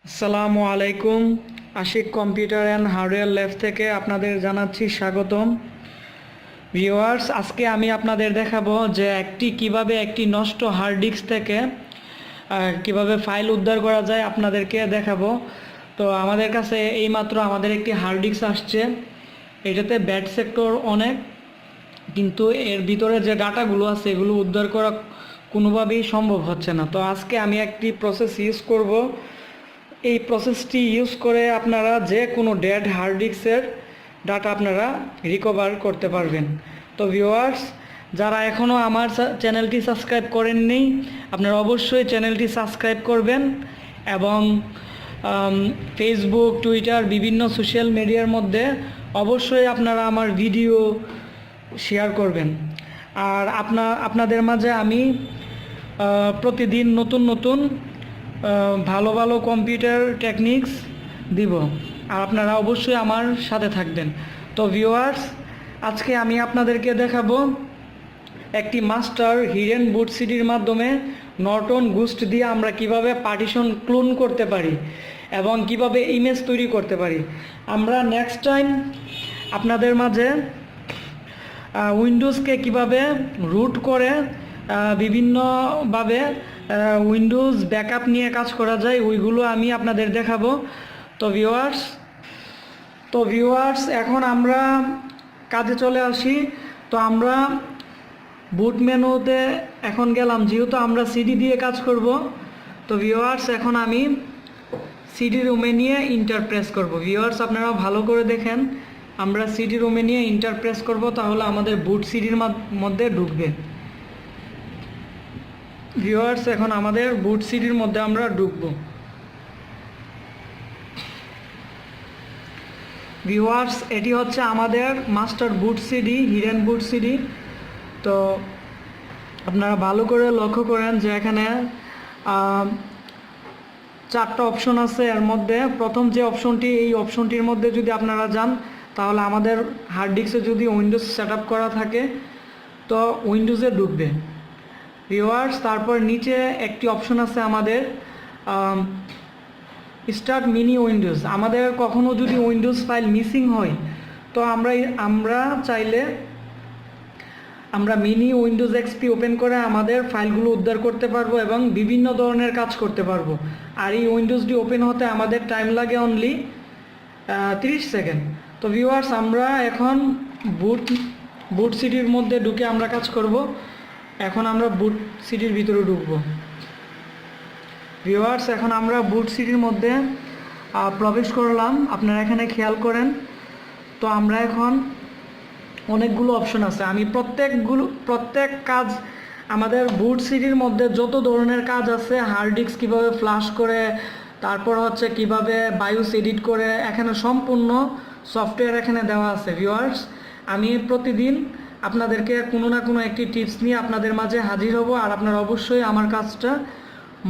আসসালামু আলাইকুম। Ashik computer and hardware lab থেকে আপনাদের জানাচ্ছি স্বাগতম। ভিউয়ার্স, আজকে আমি আপনাদের দেখাবো যে কিভাবে একটি নষ্ট হার্ড ডিস্ক থেকে কিভাবে ফাইল উদ্ধার করা যায় আপনাদেরকে দেখাবো। তো আমাদের কাছে এইমাত্র আমাদের একটি হার্ড ডিস্ক আসছে। এটাতে ব্যাড সেক্টর অনেক, কিন্তু এর ভিতরে যে ডাটাগুলো আছে এগুলো উদ্ধার করা কোনোভাবেই সম্ভব হচ্ছে না। তো আজকে আমি একটি প্রসেস ইউজ করব। এই প্রসেসটি ইউজ করে আপনারা যে কোনো ডেড হার্ড ডিস্কের ডাটা আপনারা রিকভার করতে পারবেন। তো ভিউয়ার্স, যারা এখনও আমার চ্যানেলটি সাবস্ক্রাইব করেননি, আপনারা অবশ্যই চ্যানেলটি সাবস্ক্রাইব করবেন এবং ফেসবুক, টুইটার, বিভিন্ন সোশ্যাল মিডিয়ার মধ্যে অবশ্যই আপনারা আমার ভিডিও শেয়ার করবেন। আর আপনাদের মাঝে আমি প্রতিদিন নতুন নতুন ভালো ভালো কম্পিউটার টেকনিক্স দিব, আর আপনারা অবশ্যই আমার সাথে থাকবেন। তো ভিউয়ার্স, আজকে আমি আপনাদেরকে দেখাবো একটি মাস্টার হিডেন বুট সিডির মাধ্যমে নর্টন গুস্ট দিয়ে আমরা কিভাবে পার্টিশন ক্লোন করতে পারি এবং কিভাবে ইমেজ তৈরি করতে পারি। আমরা নেক্সট টাইম আপনাদের মাঝে উইন্ডোজকে কিভাবে রুট করে বিভিন্নভাবে উইন্ডোজ ব্যাকআপ নিয়ে কাজ করা যায় ওইগুলো আমি আপনাদের দেখাবো। তো ভিউয়ার্স, এখন আমরা কাজে চলে আসি। তো আমরা বুট মেনুতে এখন গেলাম, যেহেতু আমরা সিডি দিয়ে কাজ করব। তো ভিউয়ার্স, এখন আমি সিডি রুমে নিয়ে ইন্টার প্রেস করব। ভিউয়ার্স, আপনারা ভালো করে দেখেন, আমরা সিডি রুমে নিয়ে ইন্টার প্রেস করব, তাহলে আমাদের বুট সিডির মধ্যে ঢুকবে। ভিউয়ার্স, এখন আমাদের বুট সিডির মধ্যে আমরা ঢুকবো। ভিউয়ার্স, এটি হচ্ছে আমাদের মাস্টার বুট সিডি, হিডেন বুট সিডি। তো আপনারা ভালো করে লক্ষ্য করেন যে এখানে চারটা অপশন আছে। এর মধ্যে প্রথম যে অপশনটি, এই অপশনটির মধ্যে যদি আপনারা যান, তাহলে আমাদের হার্ড ডিস্কে যদি উইন্ডোজ সেট আপ করা থাকে তো উইন্ডোজে ঢুকবে। ভিউয়ার্স, তারপর নিচে একটি অপশন আছে আমাদের স্টার্ট মিনি উইন্ডোজ। আমাদের কখনো যদি উইন্ডোজ ফাইল মিসিং হয়, তো আমরা চাইলে আমরা মিনি উইন্ডোজ এক্সপি ওপেন করে আমাদের ফাইলগুলো উদ্ধার করতে পারবো এবং বিভিন্ন ধরনের কাজ করতে পারবো। আর এই উইন্ডোজটি ওপেন হতে আমাদের টাইম লাগে অনলি 30 সেকেন্ড। তো ভিউয়ার্স, আমরা এখন বুট সিডির মধ্যে ঢুকে আমরা কাজ করব। এখন আমরা বুট সিডির ভিতরে ঢুকবো। ভিউয়ার্স, এখন আমরা বুট সিডির মধ্যে প্রবেশ করলাম। আপনারা এখানে খেয়াল করেন, তো আমরা এখন অনেকগুলো অপশন আছে। আমি প্রত্যেক কাজ, আমাদের বুট সিডির মধ্যে যত ধরনের কাজ আছে, হার্ড ডিস্ক কীভাবে ফ্লাশ করে, তারপর হচ্ছে কিভাবে বায়োস এডিট করে, এখানে সম্পূর্ণ সফটওয়্যার এখানে দেওয়া আছে। ভিউয়ার্স, আমি প্রতিদিন আপনাদেরকে কোনো না কোনো একটি টিপস নিয়ে আপনাদের মাঝে হাজির হব, আর আপনারা অবশ্যই আমার কাজটা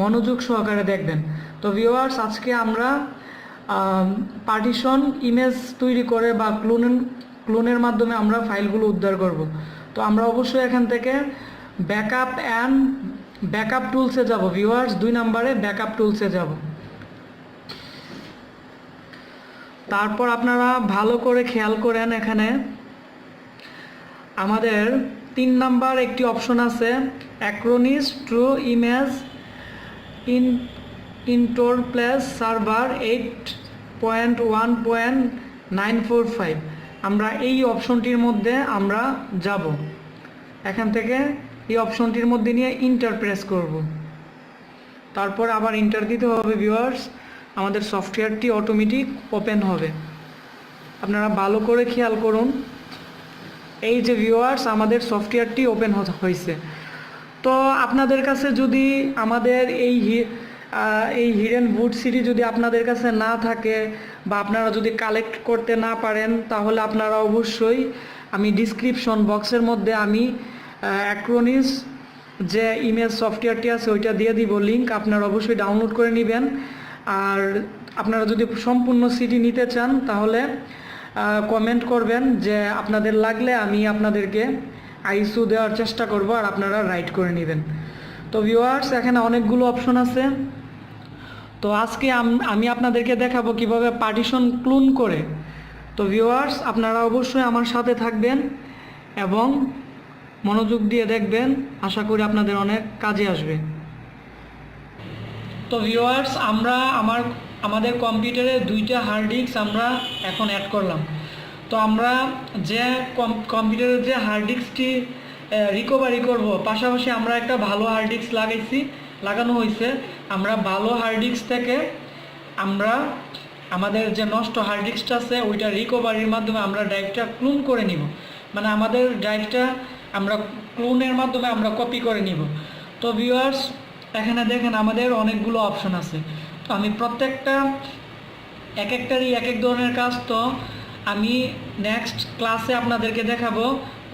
মনোযোগ সহকারে দেখবেন। তো ভিউয়ার্স, আজকে আমরা পার্টিশন ইমেজ তৈরি করে বা ক্লোনের মাধ্যমে আমরা ফাইলগুলো উদ্ধার করব। তো আমরা অবশ্যই এখান থেকে ব্যাকআপ টুলসে যাব। ভিউয়ার্স, 2 নম্বরে ব্যাকআপ টুলসে যাব। তারপর আপনারা ভালো করে খেয়াল করেন, এখানে আমাদের 3 নাম্বার একটি অপশন আছে, অ্যাক্রোনিস ট্রু ইমেজ ইন্টারপ্লেস সার্ভার 8.1.945। আমরা এই অপশনটির মধ্যে আমরা যাব। এখান থেকে এই অপশনটির মধ্যে নিয়ে ইন্টার প্রেস করব। তারপর আবার ইন্টার দিতে হবে। ভিউয়ার্স, আমাদের সফটওয়্যারটি অটোমেটিক ওপেন হবে। আপনারা ভালো করে খেয়াল করুন, এই যে ভিউয়ার্স, আমাদের সফটওয়্যারটি ওপেন হয়েছে। তো আপনাদের কাছে যদি আমাদের এই হিডেন বুট সিডি যদি আপনাদের কাছে না থাকে বা আপনারা যদি কালেক্ট করতে না পারেন, তাহলে আপনারা অবশ্যই, আমি ডিসক্রিপশন বক্সের মধ্যে আমি অ্যাক্রোনিস যে ইমেজ সফটওয়্যারটি আছে ওইটা দিয়ে দিব লিঙ্ক, আপনারা অবশ্যই ডাউনলোড করে নেবেন। আর আপনারা যদি সম্পূর্ণ সিডি নিতে চান, তাহলে কমেন্ট করবেন যে আপনাদের লাগলে আমি আপনাদেরকে আইসু দেওয়ার চেষ্টা করব, আর আপনারা রাইট করে নেবেন। তো ভিউয়ার্স, এখানে অনেকগুলো অপশন আছে। তো আজকে আমি আপনাদেরকে দেখাবো কিভাবে পার্টিশন ক্লোন করে। তো ভিউয়ার্স, আপনারা অবশ্যই আমার সাথে থাকবেন এবং মনোযোগ দিয়ে দেখবেন, আশা করি আপনাদের অনেক কাজে আসবে। তো ভিউয়ার্স, আমরা আমাদের কম্পিউটারে দুইটা হার্ড ডিস্ক আমরা এখন অ্যাড করলাম। তো আমরা যে কম্পিউটারের যে হার্ড ডিস্কটি রিকভারি করব, পাশাপাশি আমরা একটা ভালো হার্ড ডিস্ক লাগানো হয়েছে। আমরা ভালো হার্ড ডিস্ক থেকে আমরা আমাদের যে নষ্ট হার্ড ডিস্কটা আছে ওইটা রিকভারির মাধ্যমে আমরা ড্রাইভটা ক্লোন করে নিব, মানে আমাদের ড্রাইভটা আমরা ক্লোনের মাধ্যমে আমরা কপি করে নিব। তো ভিউয়ার্স, এখানে দেখেন আমাদের অনেকগুলো অপশন আছে। তো আমি প্রত্যেকটা একটারই এক এক ধরনের কাজ। তো আমি নেক্সট ক্লাসে আপনাদেরকে দেখাবো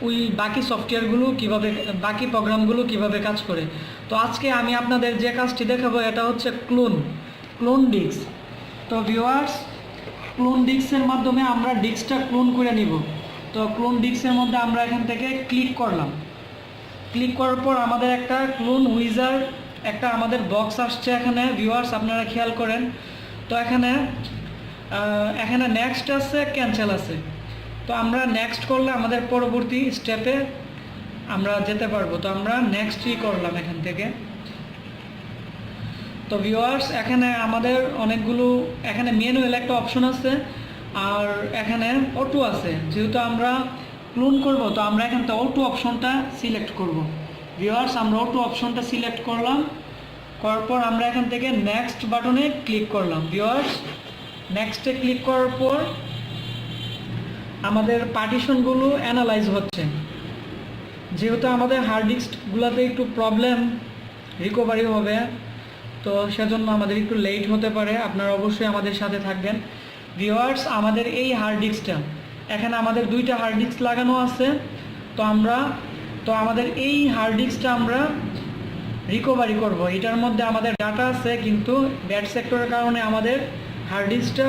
ওই বাকি সফটওয়্যারগুলো কিভাবে, বাকি প্রোগ্রামগুলো কিভাবে কাজ করে। তো আজকে আমি আপনাদের যে কাজটি দেখাবো এটা হচ্ছে ক্লোন ডিস্ক। তো ভিউয়ার্স, ক্লোন ডিস্কের মাধ্যমে আমরা ডিস্কটা ক্লোন করে নিব। তো ক্লোন ডিস্কের মধ্যে আমরা এখান থেকে ক্লিক করলাম। ক্লিক করার পর আমাদের একটা ক্লোন উইজার্ড একটা আমাদের বক্স আসছে এখানে। ভিউয়ার্স, আপনারা খেয়াল করেন। তো এখানে নেক্সট আছে, ক্যান্সেল আছে। তো আমরা নেক্সট করলে আমাদের পরবর্তী স্টেপে আমরা যেতে পারবো। তো আমরা নেক্সটই করলাম এখান থেকে। তো ভিউয়ার্স, এখানে আমাদের অনেকগুলো, এখানে ম্যানুয়াল একটা অপশন আছে আর এখানে অটো আছে। যেহেতু আমরা ক্লোন করব, তো আমরা এখান থেকে অটো অপশনটা সিলেক্ট করব। ভিউয়ার্স, আমরা অটো অপশনটা সিলেক্ট করলাম, করার পর আমরা এখান থেকে নেক্সট বাটনে ক্লিক করলাম। ভিউয়ার্স, নেক্সটে ক্লিক করার পর আমাদের পার্টিশনগুলো অ্যানালাইজ হচ্ছে। যেহেতু আমাদের হার্ড ডিস্কগুলোতে একটু প্রবলেম রিকভারি হবে, তো সেজন্য আমাদের একটু লেট হতে পারে। আপনারা অবশ্যই আমাদের সাথে থাকবেন। ভিউয়ার্স, আমাদের এই হার্ড ডিস্কটা, এখানে আমাদের দুইটা হার্ড ডিস্ক লাগানো আছে। তো আমাদের এই হার্ড ডিস্কটা আমরা রিকভারি করব। এটার মধ্যে আমাদের ডাটা আছে, কিন্তু ব্যাড সেক্টরের কারণে আমাদের হার্ড ডিস্কটা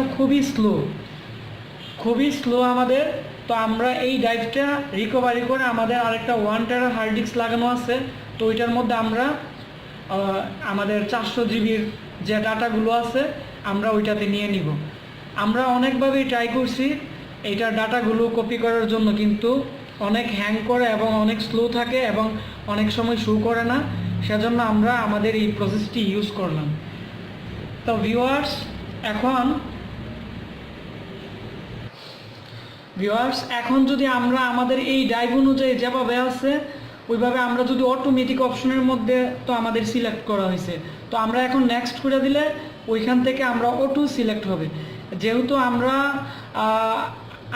খুবই স্লো আমাদের। তো আমরা এই ড্রাইভটা রিকভারি করে আমাদের আরেকটা 1 টেরা হার্ড ডিস্ক লাগানো আছে। তো ওইটার মধ্যে আমরা আমাদের 400 জিবির যে ডাটাগুলো আছে আমরা ওইটাতে নিয়ে নিব। আমরা অনেকভাবেই ট্রাই করছি এইটার ডাটাগুলো কপি করার জন্য, কিন্তু অনেক হ্যাং করে এবং অনেক স্লো থাকে এবং অনেক সময় শো করে না। সেজন্য আমরা আমাদের এই প্রসেসটি ইউজ করলাম। তো ভিউয়ার্স, এখন যদি আমরা আমাদের এই ড্রাইভ অনুযায়ী যেভাবে আছে ওইভাবে আমরা যদি অটোমেটিক অপশনের মধ্যে, তো আমাদের সিলেক্ট করা হয়েছে, তো আমরা এখন নেক্সট করে দিলে ওইখান থেকে আমরা অটো সিলেক্ট হবে। যেহেতু আমরা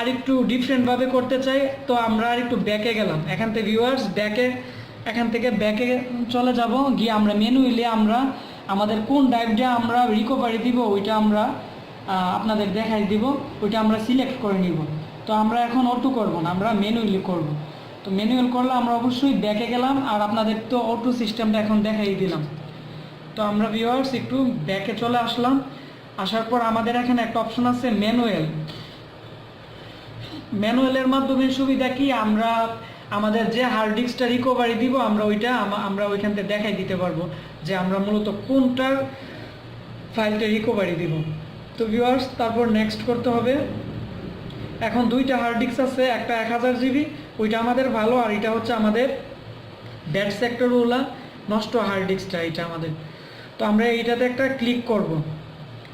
আরেকটু ডিফারেন্টভাবে করতে চাই, তো আমরা আরেকটু ব্যাকে গেলাম। এখান থেকে ভিউয়ার্স, এখান থেকে ব্যাকে চলে যাব, গিয়ে আমরা ম্যানুয়ালি আমরা আমাদের কোন ড্রাইভটা আমরা রিকভারি দিব ওইটা আমরা আপনাদের দেখাই দিব, ওইটা আমরা সিলেক্ট করে নিব। তো আমরা এখন অটো করব না, আমরা ম্যানুয়ালি করব। তো ম্যানুয়াল করলে আমরা অবশ্যই ব্যাকে গেলাম, আর আপনাদের তো অটো সিস্টেমটা এখন দেখাই দিলাম। তো আমরা ভিউয়ার্স একটু ব্যাকে চলে আসলাম। আসার পর আমাদের এখানে একটা অপশন আছে ম্যানুয়ালের মাধ্যমে সুবিধা কি, আমরা আমাদের যে হার্ড ডিস্কটা রিকভারি দিব আমরা ওইখান থেকে দেখাই দিতে পারবো যে আমরা মূলত কোনটার ফাইলটা রিকভারি দিব। তো ভিউয়ার্স, তারপর নেক্সট করতে হবে। এখন দুইটা হার্ড ডিস্ক আছে, একটা 1000 জিবি, ওইটা আমাদের ভালো, আর এটা হচ্ছে আমাদের ব্যাড সেক্টরওয়ালা নষ্ট হার্ড ডিস্কটা, এটা আমাদের। তো আমরা এইটাতে একটা ক্লিক করব।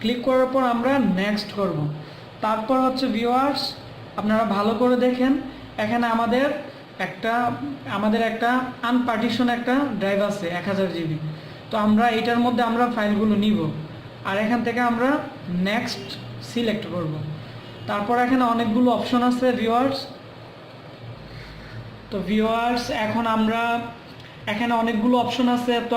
ক্লিক করার পর আমরা নেক্সট করব। তারপর হচ্ছে ভিউয়ার্স, আপনারা ভালো করে দেখেন, এখানে আমাদের একটা আনপার্টিশন একটা ড্রাইভ আছে 1000 জিবি। তো আমরা এটার মধ্যে আমরা ফাইলগুলো নিব, আর এখান থেকে আমরা নেক্সট সিলেক্ট করব। তারপর এখানে অনেকগুলো অপশন আছে ভিউয়ার্স। তো ভিউয়ার্স, এখন আমরা এখানে অনেকগুলো অপশন আছে। তো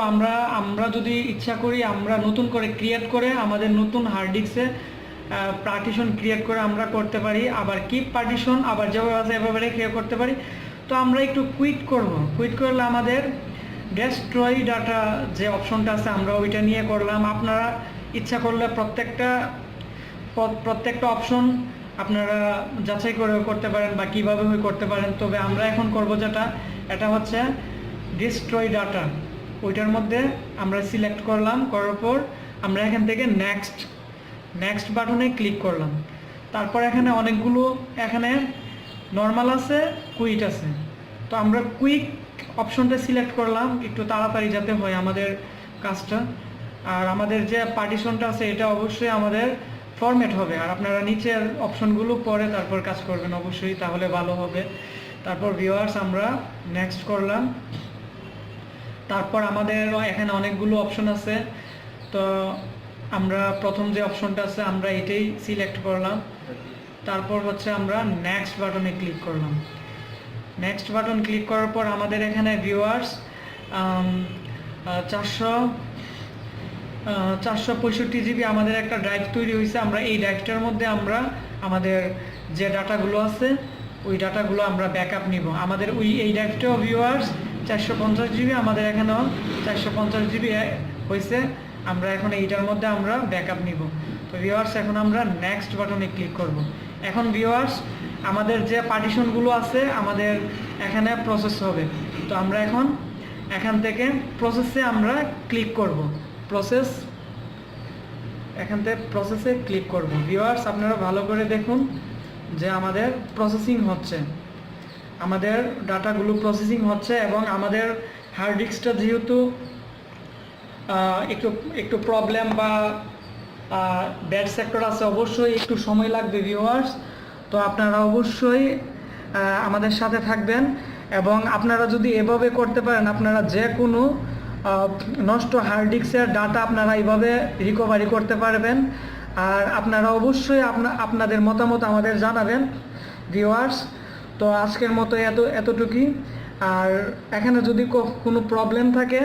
আমরা যদি ইচ্ছা করি আমরা নতুন করে ক্রিয়েট করে আমাদের নতুন হার্ড ডিস্কে পার্টিশন ক্রিয়েট করে আমরা করতে পারি, আবার কিপ পার্টিশন আবার যেভাবে আছে এভাবে রেখে করতে পারি। তো আমরা একটু কুইট করলে আমাদের ডেস্ট্রয় ডাটা যে অপশনটা আছে আমরা ওইটা নিয়ে করলাম। আপনারা ইচ্ছা করলে প্রত্যেকটা অপশন আপনারা যাচাই করে করতে পারেন বা কীভাবে করতে পারেন। তবে আমরা এখন করব এটা হচ্ছে ডিস্ট্রয় ডাটা, ওইটার মধ্যে আমরা সিলেক্ট করলাম। করার পর আমরা এখান থেকে নেক্সট বাটনে ক্লিক করলাম। তারপর এখানে অনেকগুলো এখানে নর্মাল আছে, কুইক আছে। তো আমরা কুইক অপশনটা সিলেক্ট করলাম একটু তাড়াতাড়ি যাতে হয় আমাদের কাজটা। আর আমাদের যে পার্টিশনটা আছে এটা অবশ্যই আমাদের ফরম্যাট হবে। আর আপনারা নিচের অপশনগুলো পরে তারপর কাজ করবেন অবশ্যই, তাহলে ভালো হবে। তারপর ভিউয়ার্স আমরা নেক্সট করলাম। তারপর আমাদের এখানে অনেকগুলো অপশন আছে। তো আমরা প্রথম যে অপশনটা আছে আমরা এটাই সিলেক্ট করলাম। তারপর হচ্ছে আমরা নেক্সট বাটনে ক্লিক করলাম। নেক্সট বাটন ক্লিক করার পর আমাদের এখানে ভিউয়ার্স 465 জিবি আমাদের একটা ড্রাইভ তৈরি হয়েছে। আমরা এই ড্রাইভটার মধ্যে আমরা আমাদের যে ডাটাগুলো আছে ওই ডাটাগুলো আমরা ব্যাকআপ নিব। আমাদের এই ড্রাইভটাও ভিউয়ার্স 450 জিবি, আমাদের এখানেও 450 জিবি হয়েছে। আমরা এখন এইটার মধ্যে আমরা ব্যাকআপ নিব। তো ভিউয়ার্স এখন আমরা নেক্সট বাটনে ক্লিক করব। এখন ভিউয়ার্স আমাদের যে পার্টিশনগুলো আছে আমাদের এখানে প্রসেস হবে। তো আমরা এখন এখান থেকে প্রসেসে আমরা ক্লিক করব। এখান থেকে প্রসেসে ক্লিক করব। ভিউয়ার্স আপনারা ভালো করে দেখুন যে আমাদের প্রসেসিং হচ্ছে, আমাদের ডাটাগুলো প্রসেসিং হচ্ছে। এবং আমাদের হার্ড ডিস্কটা যেহেতু একটু প্রবলেম বা ব্যাড সেক্টর আছে, অবশ্যই একটু সময় লাগবে ভিউয়ার্স। তো আপনারা অবশ্যই আমাদের সাথে থাকবেন। এবং আপনারা যদি এভাবে করতে পারেন, আপনারা যে কোনো নষ্ট হার্ড ডিস্কের ডাটা আপনারা এইভাবে রিকভারি করতে পারবেন। আর আপনারা অবশ্যই আপনাদের মতামত আমাদের জানাবেন ভিউয়ার্স। তো আজকের মতো এতটুকুই। আর এখানে যদি কোনো প্রবলেম থাকে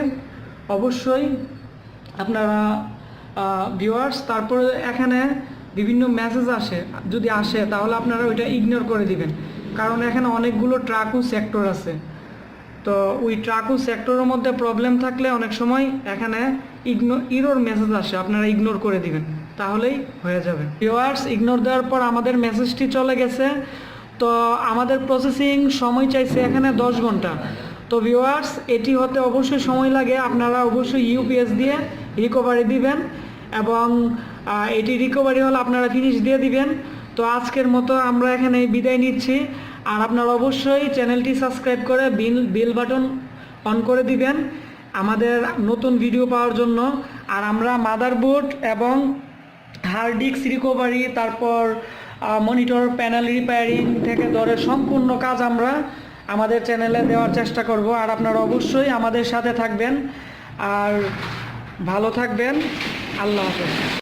অবশ্যই আপনারা ভিউয়ার্স, তারপরে এখানে বিভিন্ন মেসেজ যদি আসে তাহলে আপনারা ওইটা ইগনোর করে দিবেন। কারণ এখানে অনেকগুলো ট্রাকু সেক্টর আছে। তো ওই ট্রাকু সেক্টরের মধ্যে প্রবলেম থাকলে অনেক সময় এখানে ইরর মেসেজ আসে, আপনারা ইগনোর করে দিবেন, তাহলেই হয়ে যাবে। ভিউয়ার্স ইগনোর দেওয়ার পর আমাদের মেসেজটি চলে গেছে। তো আমাদের প্রসেসিং সময় চাইছে এখানে 10 ঘন্টা। তো ভিউয়ার্স এটি হতে অবশ্যই সময় লাগে, আপনারা অবশ্যই ইউপিএস দিয়ে রিকভারি দিবেন। এবং এটি রিকভারি হলে আপনারা ফিনিশ দিয়ে দিবেন। তো আজকের মতো আমরা এখানে বিদায় নিচ্ছি। আর আপনারা অবশ্যই চ্যানেলটি সাবস্ক্রাইব করে বেল বাটন অন করে দিবেন আমাদের নতুন ভিডিও পাওয়ার জন্য। আর আমরা মাদারবোর্ড এবং হার্ড ডিস্ক রিকভারি, তারপর মনিটর প্যানেল রিপেয়ারিং থেকে ধরে সম্পূর্ণ কাজ আমরা আমাদের চ্যানেলে দেওয়ার চেষ্টা করব। আর আপনারা অবশ্যই আমাদের সাথে থাকবেন আর ভালো থাকবেন। আল্লাহ হাফেজ।